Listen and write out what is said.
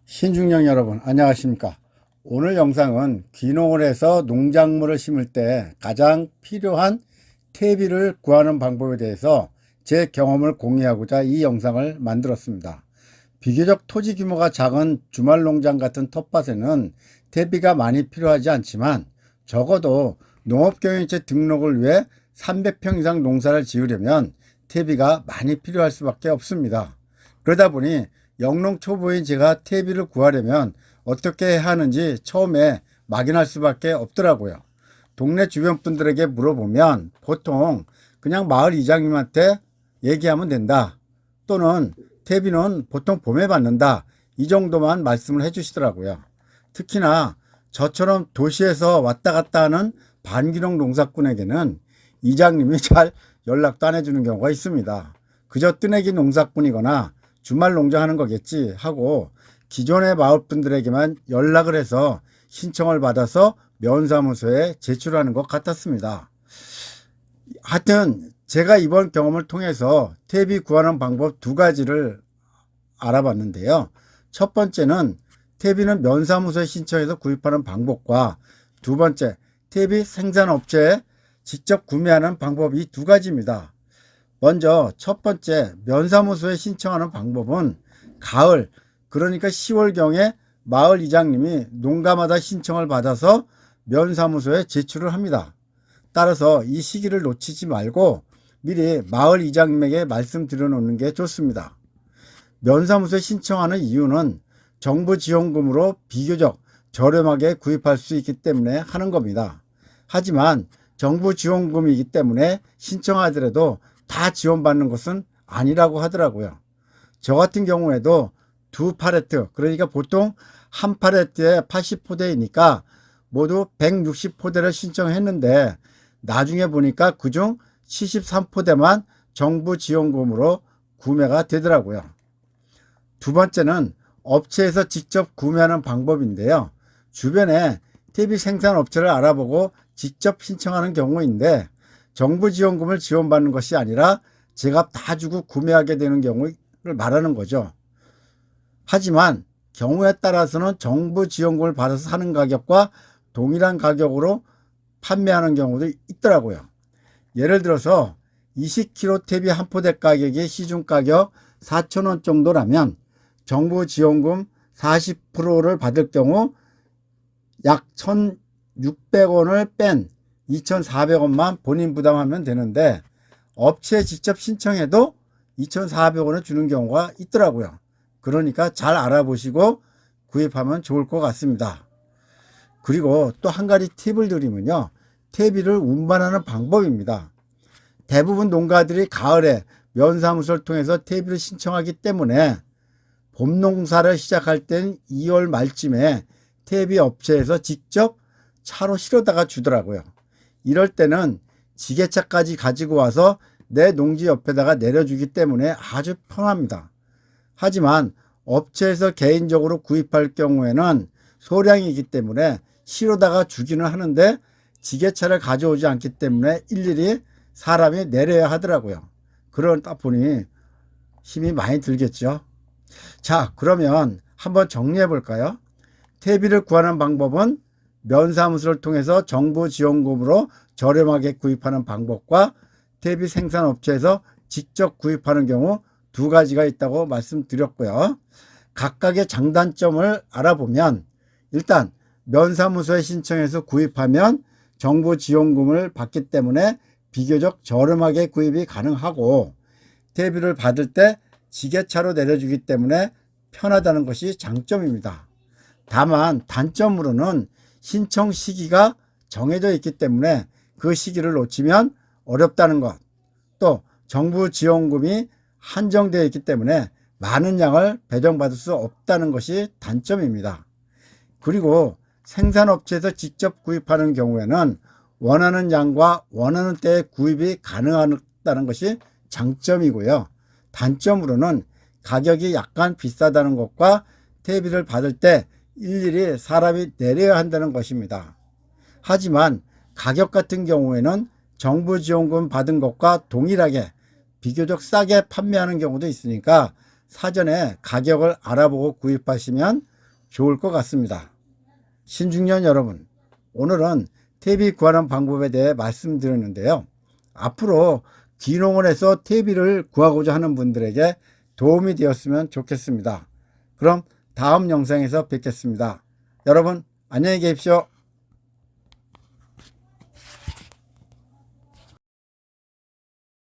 신중령 여러분 안녕하십니까. 오늘 영상은 귀농을 해서 농작물을 심을 때 가장 필요한 퇴비를 구하는 방법에 대해서 제 경험을 공유하고자 이 영상을 만들었습니다. 비교적 토지 규모가 작은 주말농장 같은 텃밭에는 퇴비가 많이 필요하지 않지만 적어도 농업경영체 등록을 위해 300평 이상 농사를 지으려면 퇴비가 많이 필요할 수밖에 없습니다. 그러다 보니 영농 초보인 제가 퇴비를 구하려면 어떻게 해야 하는지 처음에 막연할 수밖에 없더라고요. 동네 주변 분들에게 물어보면 보통 그냥 마을 이장님한테 얘기하면 된다, 또는 퇴비는 보통 봄에 받는다, 이 정도만 말씀을 해주시더라고요. 특히나 저처럼 도시에서 왔다 갔다 하는 반기농 농사꾼에게는 이장님이 잘 연락도 안 해주는 경우가 있습니다. 그저 뜨내기 농사꾼이거나 주말 농장하는 거겠지 하고 기존의 마을분들에게만 연락을 해서 신청을 받아서 면사무소에 제출하는 것 같았습니다. 하여튼 제가 이번 경험을 통해서 퇴비 구하는 방법 두 가지를 알아봤는데요. 첫 번째는 퇴비는 면사무소에 신청해서 구입하는 방법과 두 번째, 퇴비 생산업체에 직접 구매하는 방법, 이 두 가지입니다. 먼저 첫 번째, 면사무소에 신청하는 방법은 가을, 그러니까 10월경에 마을 이장님이 농가마다 신청을 받아서 면사무소에 제출을 합니다. 따라서 이 시기를 놓치지 말고 미리 마을 이장님에게 말씀드려 놓는 게 좋습니다. 면사무소에 신청하는 이유는 정부 지원금으로 비교적 저렴하게 구입할 수 있기 때문에 하는 겁니다. 하지만 정부 지원금이기 때문에 신청하더라도 다 지원받는 것은 아니라고 하더라고요. 저 같은 경우에도 두 팔레트, 그러니까 보통 한 팔레트에 80포대이니까 모두 160포대를 신청했는데 나중에 보니까 그중 73포대만 정부 지원금으로 구매가 되더라고요. 두 번째는 업체에서 직접 구매하는 방법인데요. 주변에 퇴비 생산 업체를 알아보고 직접 신청하는 경우인데 정부 지원금을 지원받는 것이 아니라 제값 다 주고 구매하게 되는 경우를 말하는 거죠. 하지만 경우에 따라서는 정부 지원금을 받아서 사는 가격과 동일한 가격으로 판매하는 경우도 있더라고요. 예를 들어서 20kg 퇴비 한 포대 가격이 시중 가격 4,000원 정도라면 정부 지원금 40%를 받을 경우 약 1,600원을 뺀 2,400원만 본인 부담하면 되는데 업체에 직접 신청해도 2,400원을 주는 경우가 있더라고요. 그러니까 잘 알아보시고 구입하면 좋을 것 같습니다. 그리고 또 한 가지 팁을 드리면요, 퇴비를 운반하는 방법입니다. 대부분 농가들이 가을에 면사무소를 통해서 퇴비를 신청하기 때문에 봄 농사를 시작할 땐 2월 말쯤에 퇴비 업체에서 직접 차로 실어다가 주더라고요. 이럴 때는 지게차까지 가지고 와서 내 농지 옆에다가 내려주기 때문에 아주 편합니다. 하지만 업체에서 개인적으로 구입할 경우에는 소량이기 때문에 실어다가 주기는 하는데 지게차를 가져오지 않기 때문에 일일이 사람이 내려야 하더라고요. 그러다 보니 힘이 많이 들겠죠. 자, 그러면 한번 정리해 볼까요? 퇴비를 구하는 방법은 면사무소를 통해서 정부 지원금으로 저렴하게 구입하는 방법과 퇴비 생산업체에서 직접 구입하는 경우 두 가지가 있다고 말씀드렸고요. 각각의 장단점을 알아보면 일단 면사무소에 신청해서 구입하면 정부 지원금을 받기 때문에 비교적 저렴하게 구입이 가능하고 퇴비를 받을 때 지게차로 내려주기 때문에 편하다는 것이 장점입니다. 다만 단점으로는 신청 시기가 정해져 있기 때문에 그 시기를 놓치면 어렵다는 것, 또 정부 지원금이 한정되어 있기 때문에 많은 양을 배정받을 수 없다는 것이 단점입니다. 그리고 생산업체에서 직접 구입하는 경우에는 원하는 양과 원하는 때에 구입이 가능하다는 것이 장점이고요. 단점으로는 가격이 약간 비싸다는 것과 퇴비를 받을 때 일일이 사람이 내려야 한다는 것입니다. 하지만 가격 같은 경우에는 정부 지원금 받은 것과 동일하게 비교적 싸게 판매하는 경우도 있으니까 사전에 가격을 알아보고 구입하시면 좋을 것 같습니다. 신중년 여러분, 오늘은 퇴비 구하는 방법에 대해 말씀드렸는데요. 앞으로 귀농을 해서 퇴비를 구하고자 하는 분들에게 도움이 되었으면 좋겠습니다. 그럼 다음 영상에서 뵙겠습니다. 여러분 안녕히 계십시오.